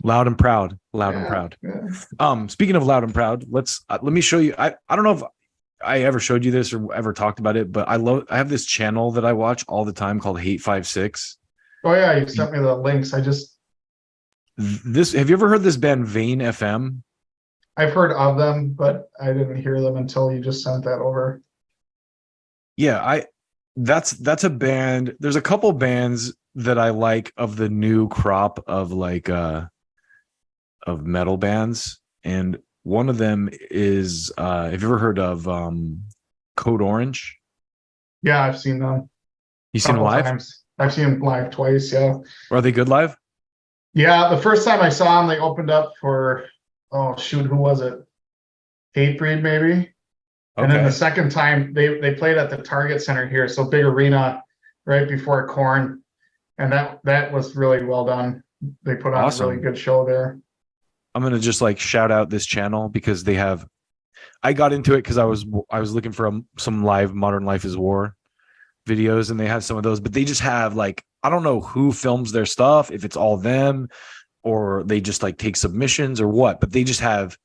Loud and proud, loud and Yeah, proud. yeah. Speaking of loud and proud, let me show you. I don't know if I ever showed you this or ever talked about it, but I have this channel that I watch all the time called Hate5six. Oh yeah, you sent me the links. This have you ever heard this band Vane FM? I've heard of them, but I didn't hear them until you just sent that over. Yeah, I that's a band. There's a couple bands that I like of the new crop of of metal bands, and one of them is have you ever heard of Code Orange? Yeah, I've seen them You a seen them couple live? times. I've seen them live twice. Yeah. Are they good live? Yeah, the first time I saw them, they opened up for, oh shoot, who was it? Hatebreed maybe. And then the Okay. second time they played at the Target Center here, so big arena right before Corn, and that was really well done. They put on a really Awesome. good show there. I'm gonna just like shout out this channel because they have. I got into it because I was looking for some live Modern Life is War videos, and they have some of those, but they just have like I don't know who films their stuff, if it's all them or they just like take submissions or what, but they just have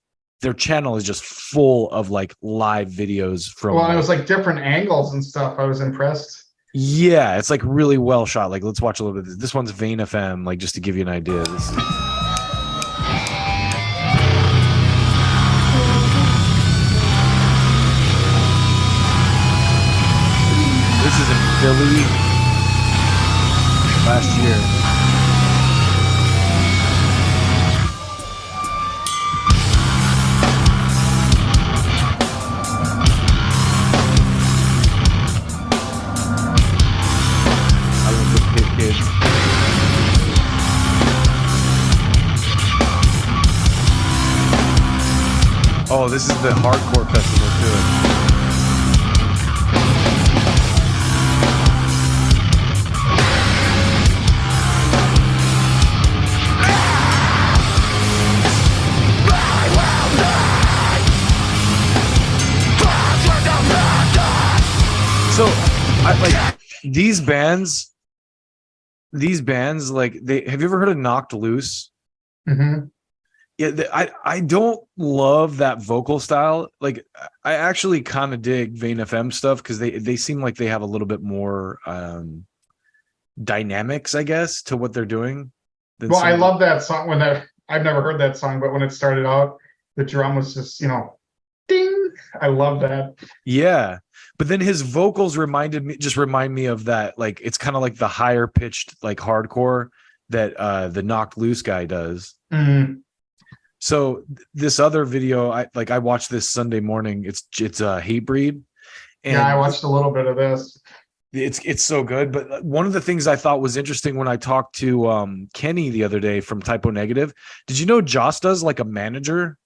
their channel is just full of like live videos from Well, and it was like different angles and stuff. I was impressed. yeah, it's like really well shot. Like let's watch a little bit of this. This one's Vane FM, like just to give you an idea. This is in Philly last year. I love the Pit Kids. Oh, this is the hardcore festival too. So, I like these bands, like they have you ever heard of Knocked Loose? Hmm. Yeah, I don't love that vocal style. Like I actually kind of dig Vane FM stuff because they seem like they have a little bit more dynamics, I guess, to what they're doing. Well, I love that song I've never heard that song, but when it started out, the drum was just, ding. I love that. Yeah, but then his vocals remind me of that. Like it's kind of like the higher pitched like hardcore that the Knocked Loose guy does. Mhm. So this other video, I watched this Sunday morning. It's Hatebreed, and Yeah, I watched a little bit of this. it's so good. But one of the things I thought was interesting when I talked to Kenny the other day from Typo Negative, did you know Josta's like a manager?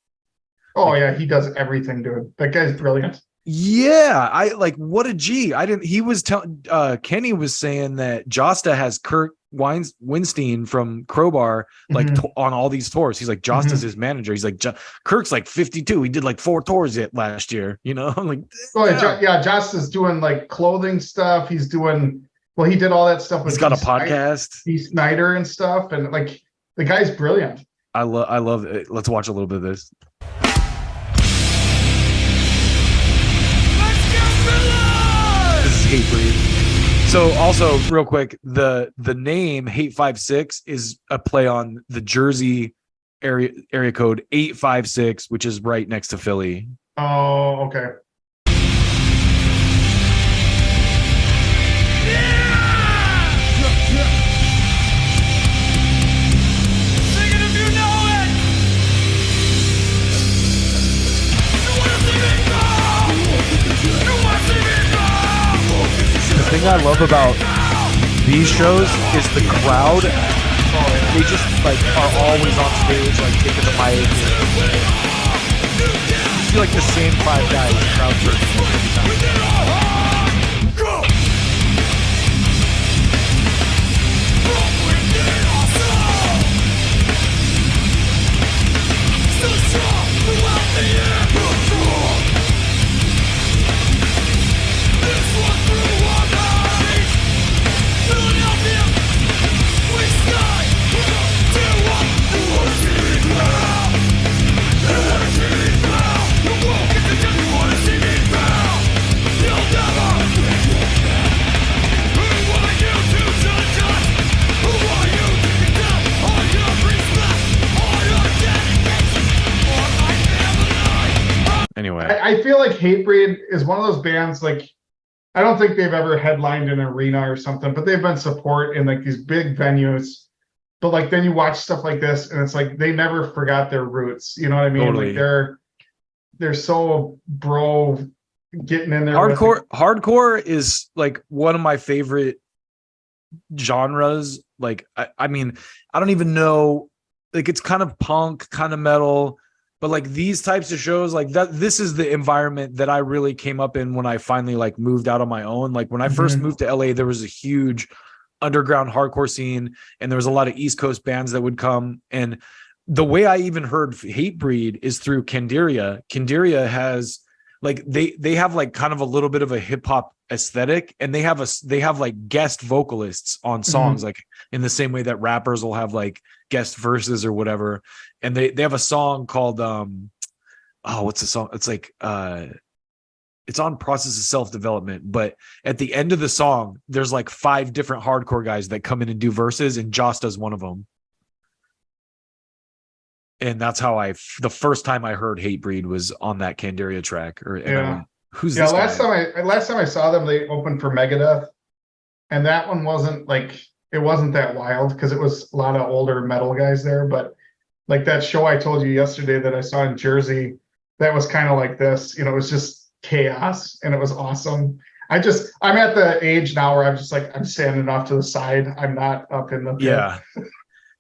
Oh yeah, he does everything, dude. That guy's brilliant. Yeah, I like what a G. I didn't. He was telling Kenny was saying that Josta has Kurt Winstein from Crowbar like Mhm. on all these tours. He's like Josta's his manager. He's like Kirk's like 52. He did like 4 tours last year. I'm like, Oh yeah. yeah, Josh is doing like clothing stuff. He's doing he did all that stuff with He's got a Dee Snider- podcast. Dee Snyder and stuff, and like the guy's brilliant. I love it. Let's watch a little bit of this. This is Hatebreed. So also real quick, the name Hate5six is a play on the Jersey area code 856, which is right next to Philly. Oh, okay. The thing I love about these shows is the crowd. They just like are always on stage, like taking the mic. You see like the same 5 guys, crowd surfing every time. I feel like Hatebreed is one of those bands, like, I don't think they've ever headlined an arena or something, but they've been support in like these big venues. But like then you watch stuff like this and it's like they never forgot their roots. You know what I mean? Totally. Like they're so bro getting in there. Hardcore is like one of my favorite genres. Like I mean, I don't even know, like it's kind of punk, kind of metal, but like these types of shows like that, this is the environment that I really came up in when I finally like moved out on my own. Like when I first moved to LA, there was a huge underground hardcore scene and there was a lot of East Coast bands that would come. And the way I even heard Hatebreed is through Candiria. Candiria has like they have like kind of a little bit of a hip hop aesthetic, and they have like guest vocalists on songs, like in the same way that rappers will have like guest verses or whatever. And they have a song called what's the song? It's like it's on Process of Self-Development, but at the end of the song, there's like 5 different hardcore guys that come in and do verses, and Joss does one of them. And that's how the first time I heard Hatebreed was on that Candiria track. Who's this last guy? time I saw them, they opened for Megadeth, and that one wasn't like, it wasn't that wild because it was a lot of older metal guys there. But like that show I told you yesterday that I saw in Jersey, that was kind of like this. You know, it was just chaos, and it was awesome. I'm at the age now where I'm just like, I'm standing off to the side. I'm not up in the pit. Yeah,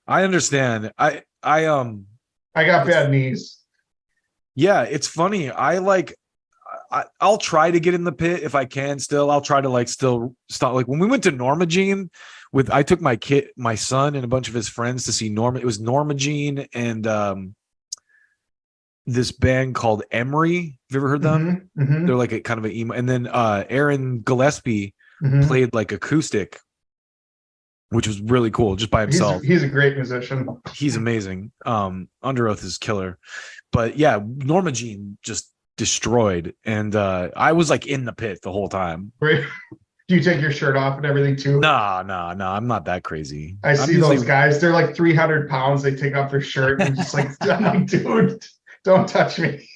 I understand. I got bad knees. Yeah, it's funny. I'll try to get in the pit if I can. Still, I'll try to like still stop. Like when we went to Norma Jean I took my son and a bunch of his friends to see Norma. It was Norma Jean and this band called Emery. Have you ever heard them? They're like a kind of an emo. And then Aaron Gillespie played like acoustic, which was really cool just by himself. He's a great musician. He's amazing. Under Oath is killer. But yeah, Norma Jean just destroyed. And I was like in the pit the whole time. Do you take your shirt off and everything too? No, I'm not that crazy. I see those guys. They're like 300 pounds. They take off their shirt and just like, I'm like, dude, don't touch me.